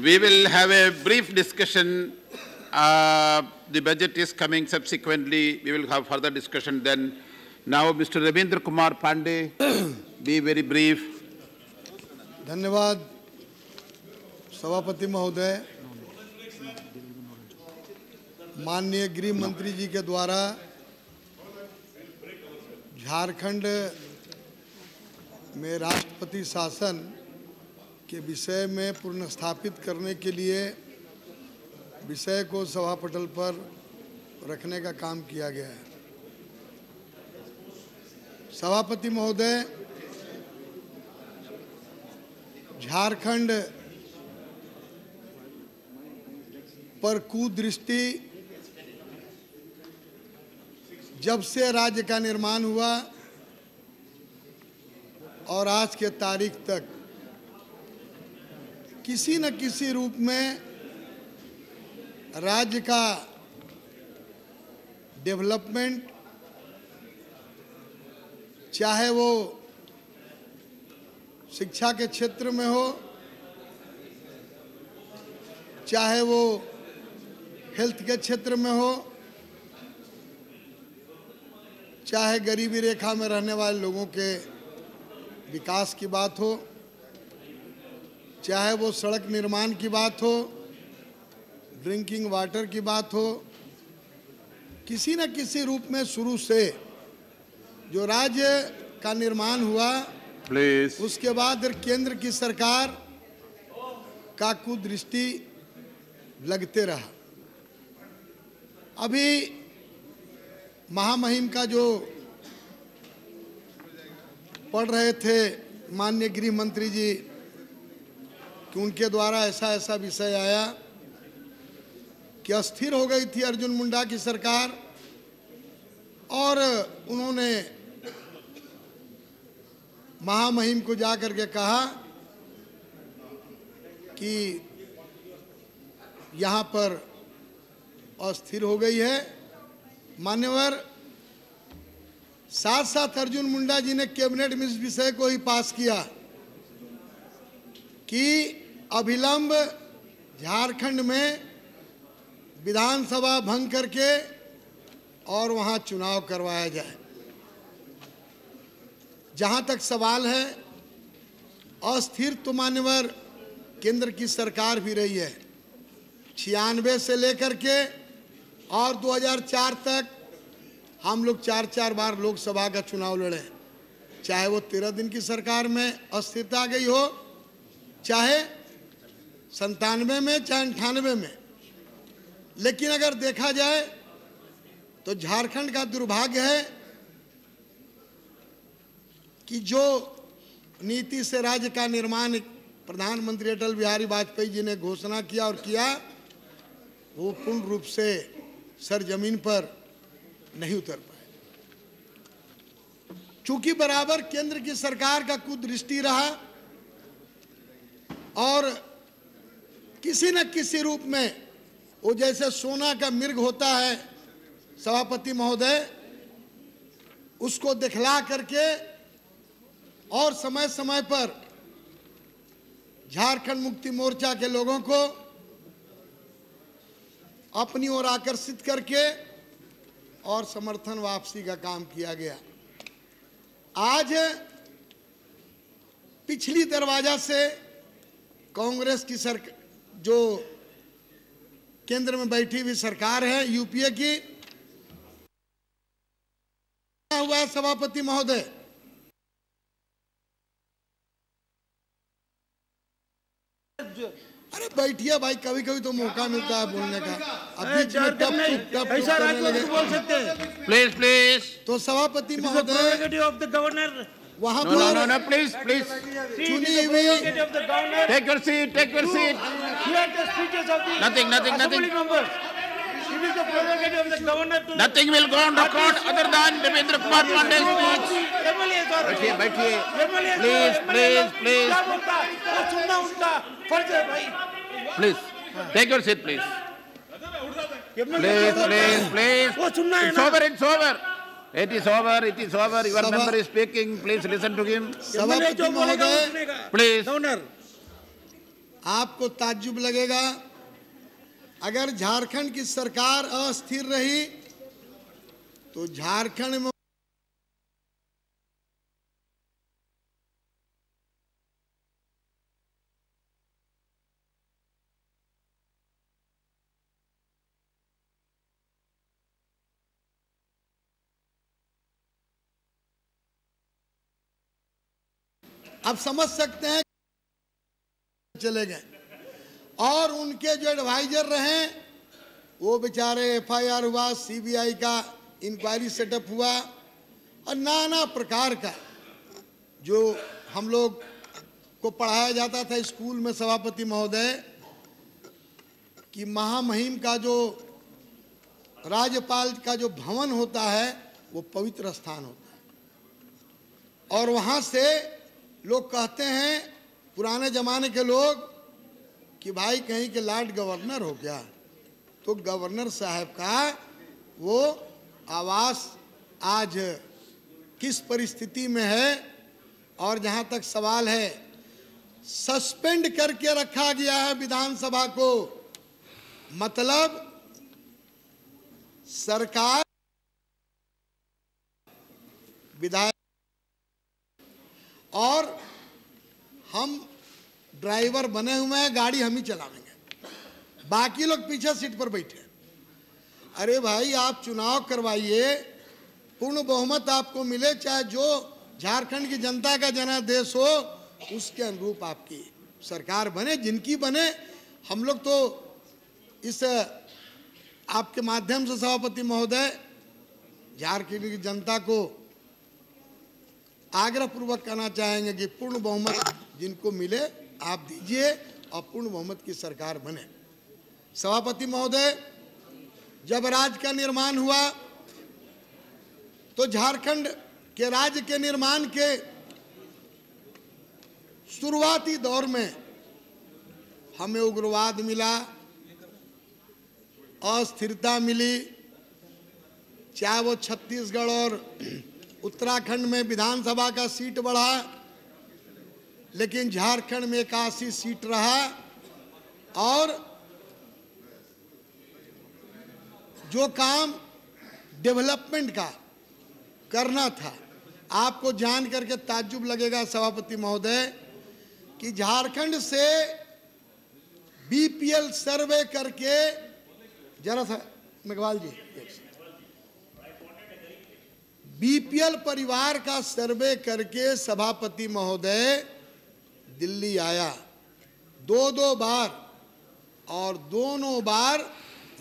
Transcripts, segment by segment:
We will have a brief discussion. The budget is coming subsequently. We will have further discussion then. Now, Mr. Rabindra Kumar Pandey, be very brief. धन्यवाद सभापति महोदय। माननीय गृह मंत्री जी के द्वारा झारखंड में राष्ट्रपति शासन के विषय में पुनर्स्थापित करने के लिए विषय को सभापटल पर रखने का काम किया गया है। सभापति महोदय, झारखंड पर कुदृष्टि जब से राज्य का निर्माण हुआ और आज के तारीख तक किसी न किसी रूप में राज्य का डेवलपमेंट, चाहे वो शिक्षा के क्षेत्र में हो, चाहे वो हेल्थ के क्षेत्र में हो, चाहे गरीबी रेखा में रहने वाले लोगों के विकास की बात हो, चाहे वो सड़क निर्माण की बात हो, ड्रिंकिंग वाटर की बात हो, किसी न किसी रूप में शुरू से जो राज्य का निर्माण हुआ, उसके बाद केंद्र की सरकार का कुदृष्टि लगते रहा। अभी महामहिम का जो पढ़ रहे थे माननीय गृह मंत्री जी कि उनके द्वारा ऐसा ऐसा विषय आया कि अस्थिर हो गई थी अर्जुन मुंडा की सरकार, और उन्होंने महामहिम को जाकर के कहा कि यहाँ पर अस्थिर हो गई है। मान्यवर, साथ साथ अर्जुन मुंडा जी ने कैबिनेट में इस विषय को ही पास किया कि अभिलंब झारखंड में विधानसभा भंग करके और वहाँ चुनाव करवाया जाए। जहाँ तक सवाल है, अस्थिर तो मान्यवर केंद्र की सरकार भी रही है। 96 से लेकर के और 2004 तक हम लोग 4-4 बार लोकसभा का चुनाव लड़े, चाहे वो 13 दिन की सरकार में अस्थिरता गई हो, चाहे 97 में, चाहे 98 में। लेकिन अगर देखा जाए तो झारखंड का दुर्भाग्य है कि जो नीति से राज्य का निर्माण प्रधानमंत्री अटल बिहारी वाजपेयी जी ने घोषणा किया और किया, वो पूर्ण रूप से सरजमीन पर नहीं उतर पाए। चूंकि बराबर केंद्र की सरकार का कुदृष्टि रहा और किसी न किसी रूप में वो जैसे सोना का मृग होता है सभापति महोदय, उसको दिखला करके और समय समय पर झारखंड मुक्ति मोर्चा के लोगों को अपनी ओर आकर्षित करके और समर्थन वापसी का काम किया गया। आज पिछली दरवाजा से कांग्रेस की सरकार, जो केंद्र में बैठी हुई सरकार है यूपीए की, हुआ है सभापति महोदय। अरे बैठिए भाई, कभी कभी तो मौका मिलता है बोलने का। अभी बोल सकते हैं। Please please. तो सभापति महोदय वहाँ पर प्लीज प्लीज चुनी हुई, take your seat, take your seat. Nothing will go on record other than Rabindra Kumar Pandey's speech. बैठिए, please take your seat, please. Please. It's over. It is over. Your member is speaking. Please listen to him. सभापति महोदय, please. आपको ताज्जुब लगेगा, अगर झारखंड की सरकार अस्थिर रही तो झारखंड में आप समझ सकते हैं चले गए। और उनके जो एडवाइजर रहे वो बेचारे एफआईआर हुआ, सीबीआई का इंक्वायरी सेटअप हुआ और नाना प्रकार का जो हम लोग को पढ़ाया जाता था स्कूल में सभापति महोदय कि महामहिम का जो राज्यपाल का जो भवन होता है वो पवित्र स्थान होता है। और वहाँ से लोग कहते हैं पुराने जमाने के लोग कि भाई कहीं के लॉर्ड गवर्नर हो गया, तो गवर्नर साहब का वो आवास आज किस परिस्थिति में है। और जहाँ तक सवाल है, सस्पेंड करके रखा गया है विधानसभा को, मतलब सरकार विधायक और हम ड्राइवर बने हुए हैं, गाड़ी हम ही चलाएंगे, बाकी लोग पीछे सीट पर बैठे। अरे भाई आप चुनाव करवाइए, पूर्ण बहुमत आपको मिले, चाहे जो झारखंड की जनता का जनादेश हो उसके अनुरूप आपकी सरकार बने, जिनकी बने। हम लोग तो इस आपके माध्यम से सभापति महोदय झारखंड की जनता को आग्रह पूर्वक कहना चाहेंगे कि पूर्ण बहुमत जिनको मिले आप दीजिए और पूर्ण बहुमत की सरकार बने। सभापति महोदय, जब राज्य का निर्माण हुआ तो झारखंड के राज्य के निर्माण के शुरुआती दौर में हमें उग्रवाद मिला, अस्थिरता मिली, चाहे वो छत्तीसगढ़ और उत्तराखंड में विधानसभा का सीट बढ़ा, लेकिन झारखंड में 81 सीट रहा। और जो काम डेवलपमेंट का करना था, आपको जान करके ताज्जुब लगेगा सभापति महोदय कि झारखंड से बीपीएल सर्वे करके, जरा सा मेघवाल जी, बीपीएल परिवार का सर्वे करके सभापति महोदय दिल्ली आया 2 बार, और दोनों बार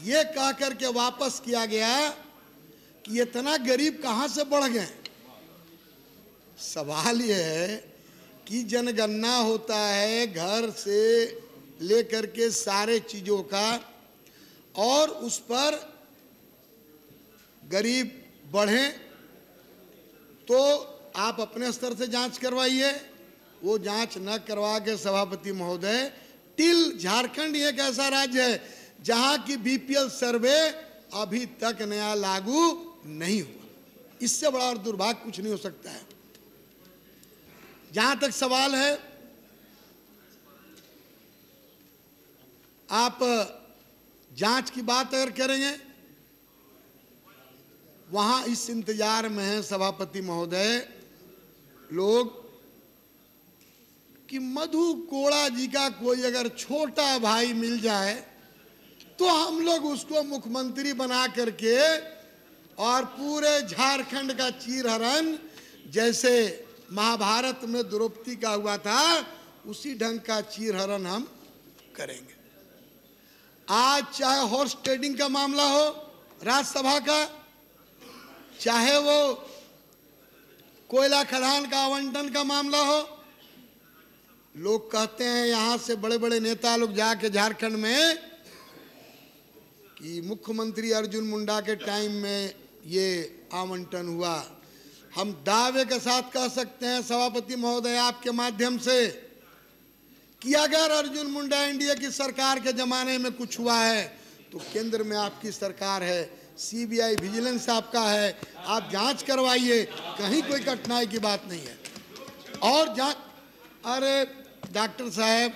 ये कह करके वापस किया गया कि इतना गरीब कहां से बढ़ गए। सवाल ये है कि जनगणना होता है घर से लेकर के सारे चीजों का, और उस पर गरीब बढ़े तो आप अपने स्तर से जांच करवाइए। वो जांच न करवा के सभापति महोदय, टिल झारखंड एक ऐसा राज्य है जहां की बीपीएल सर्वे अभी तक नया लागू नहीं हुआ। इससे बड़ा और दुर्भाग्य कुछ नहीं हो सकता है। जहां तक सवाल है, आप जांच की बात अगर करेंगे, वहां इस इंतजार में है सभापति महोदय लोग कि मधु कोड़ा जी का कोई अगर छोटा भाई मिल जाए तो हम लोग उसको मुख्यमंत्री बना करके और पूरे झारखंड का चीरहरण, जैसे महाभारत में द्रौपदी का हुआ था, उसी ढंग का चीरहरण हम करेंगे। आज चाहे हॉर्स ट्रेडिंग का मामला हो राज्यसभा का, चाहे वो कोयला खदान का आवंटन का मामला हो, लोग कहते हैं यहाँ से बड़े बड़े नेता लोग जाके झारखंड में कि मुख्यमंत्री अर्जुन मुंडा के टाइम में ये आवंटन हुआ। हम दावे के साथ कह सकते हैं सभापति महोदय आपके माध्यम से कि अगर अर्जुन मुंडा एनडीए की सरकार के जमाने में कुछ हुआ है तो केंद्र में आपकी सरकार है, सीबीआई विजिलेंस आपका है, आप जांच करवाइए, कहीं कोई कठिनाई की बात नहीं है। और अरे डॉक्टर साहब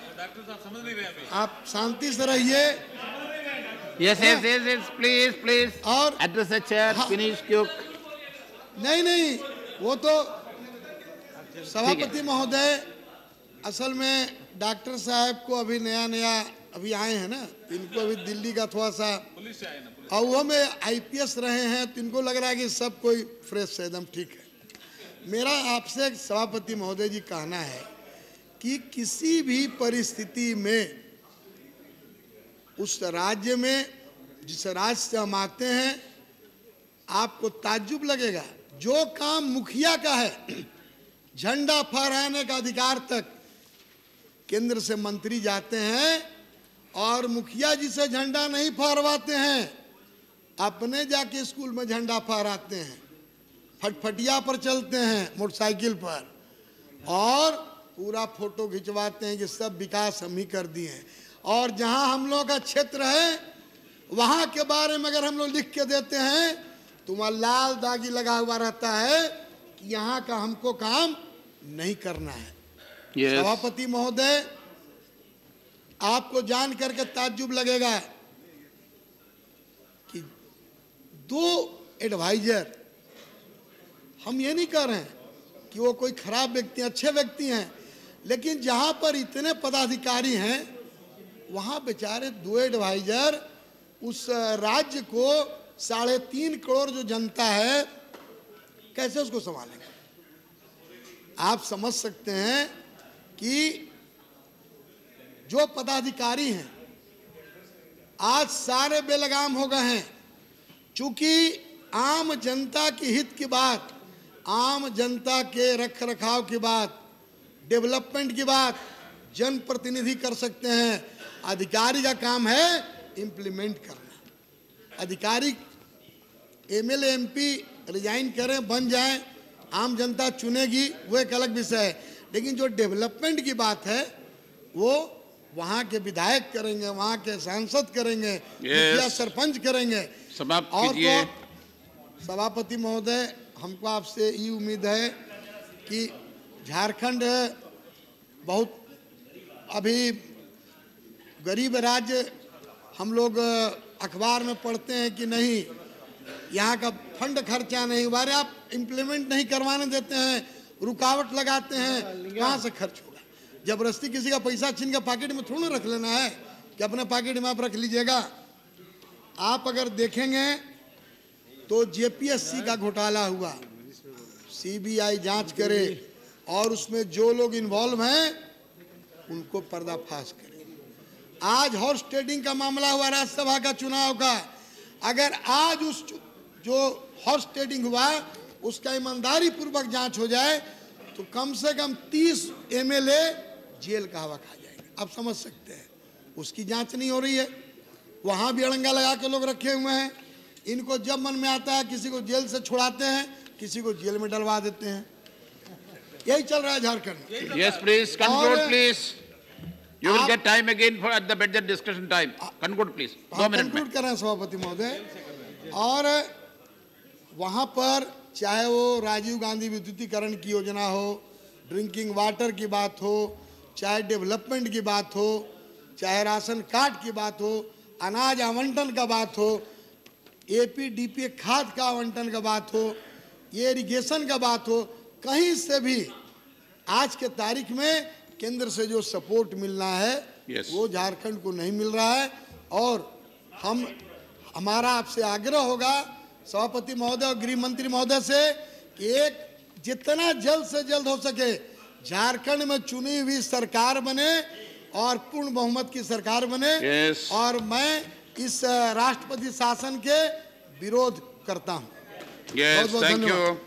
समझ नहीं रहे, आप शांति से रहिए। Yes, please. और Address the chair, finish quick. नहीं, वो तो सभापति महोदय, असल में डॉक्टर साहब को अभी नया अभी आए हैं ना, इनको अभी दिल्ली का थोड़ा सा और वो में IPS रहे हैं, तो इनको लग रहा है कि सब कोई फ्रेश है, एकदम ठीक है। मेरा आपसे सभापति महोदय जी कहना है कि किसी भी परिस्थिति में उस राज्य में जिस राज्य से हम आते हैं, आपको ताज्जुब लगेगा, जो काम मुखिया का है, झंडा फहराने का अधिकार तक केंद्र से मंत्री जाते हैं और मुखिया जी से झंडा नहीं फहरवाते हैं, अपने जाके स्कूल में झंडा फहराते हैं, फटफटिया पर चलते हैं मोटरसाइकिल पर और पूरा फोटो खिंचवाते हैं कि सब विकास हम ही कर दिए हैं। और जहां हम लोग का क्षेत्र है वहां के बारे में अगर हम लोग लिख के देते हैं तो वहां लाल दागी लगा हुआ रहता है कि यहाँ का हमको काम नहीं करना है। Yes. सभापति महोदय, आपको जान करके ताज्जुब लगेगा कि 2 एडवाइजर, हम ये नहीं कह रहे हैं कि वो कोई खराब व्यक्ति, अच्छे व्यक्ति हैं, लेकिन जहां पर इतने पदाधिकारी हैं वहां बेचारे 2 एडवाइजर उस राज्य को 3.5 करोड़ जो जनता है कैसे उसको संभालेंगे। आप समझ सकते हैं कि जो पदाधिकारी हैं आज सारे बेलगाम हो गए हैं, चूंकि आम जनता के हित की बात, आम जनता के रख रखाव की बात, डेवलपमेंट की बात जनप्रतिनिधि कर सकते हैं, अधिकारी का काम है इम्प्लीमेंट करना। अधिकारी MLA MP रिजाइन करें, बन जाएं, आम जनता चुनेगी, वो एक अलग विषय है, लेकिन जो डेवलपमेंट की बात है वो वहाँ के विधायक करेंगे, वहाँ के सांसद करेंगे, मुखिया सरपंच करेंगे। और तो सभापति महोदय, हमको आपसे ये उम्मीद है कि झारखंड बहुत अभी गरीब राज्य, हम लोग अखबार में पढ़ते हैं कि नहीं यहाँ का फंड खर्चा नहीं हुआ, आप इम्प्लीमेंट नहीं करवाने देते हैं, रुकावट लगाते हैं, कहाँ से खर्च होगा। जबरदस्ती किसी का पैसा छीन के पॉकेट में थोड़ा रख लेना है कि अपने पॉकेट में आप रख लीजिएगा। आप अगर देखेंगे तो JPSC का घोटाला हुआ, CBI जांच करे और उसमें जो लोग इन्वॉल्व हैं उनको पर्दाफाश करे। आज हॉर्स ट्रेडिंग का मामला हुआ राज्यसभा का चुनाव का, अगर आज उस जो हॉर्स ट्रेडिंग हुआ उसका ईमानदारी पूर्वक जांच हो जाए तो कम से कम 30 MLA जेल का हवा खा जाएंगे। आप समझ सकते हैं, उसकी जांच नहीं हो रही है, वहां भी अड़ंगा लगा के लोग रखे हुए हैं। इनको जब मन में आता है किसी को जेल से छुड़ाते हैं, किसी को जेल में डलवा देते हैं। यही चल रहा है Jharkhand. Yes, please conclude, please. You will get time again for at the budget discussion time. Conclude, please. 2 minutes. Conclude कर रहे हैं सभापति महोदय। और वहाँ पर चाहे वो राजीव गांधी विद्युतीकरण की योजना हो, ड्रिंकिंग वाटर की बात हो, चाहे डेवलपमेंट की बात हो, चाहे राशन कार्ड की बात हो, अनाज आवंटन का बात हो, APDPA खाद का आवंटन का बात हो, ये इरिगेशन का बात हो, कहीं से भी आज के तारीख में केंद्र से जो सपोर्ट मिलना है वो झारखंड को नहीं मिल रहा है। और हमारा आपसे आग्रह होगा सभापति महोदय और गृह मंत्री महोदय से कि एक जितना जल्द से जल्द हो सके झारखंड में चुनी हुई सरकार बने और पूर्ण बहुमत की सरकार बने। और मैं इस राष्ट्रपति शासन के विरोध करता हूं। बहुत बहुत धन्यवाद।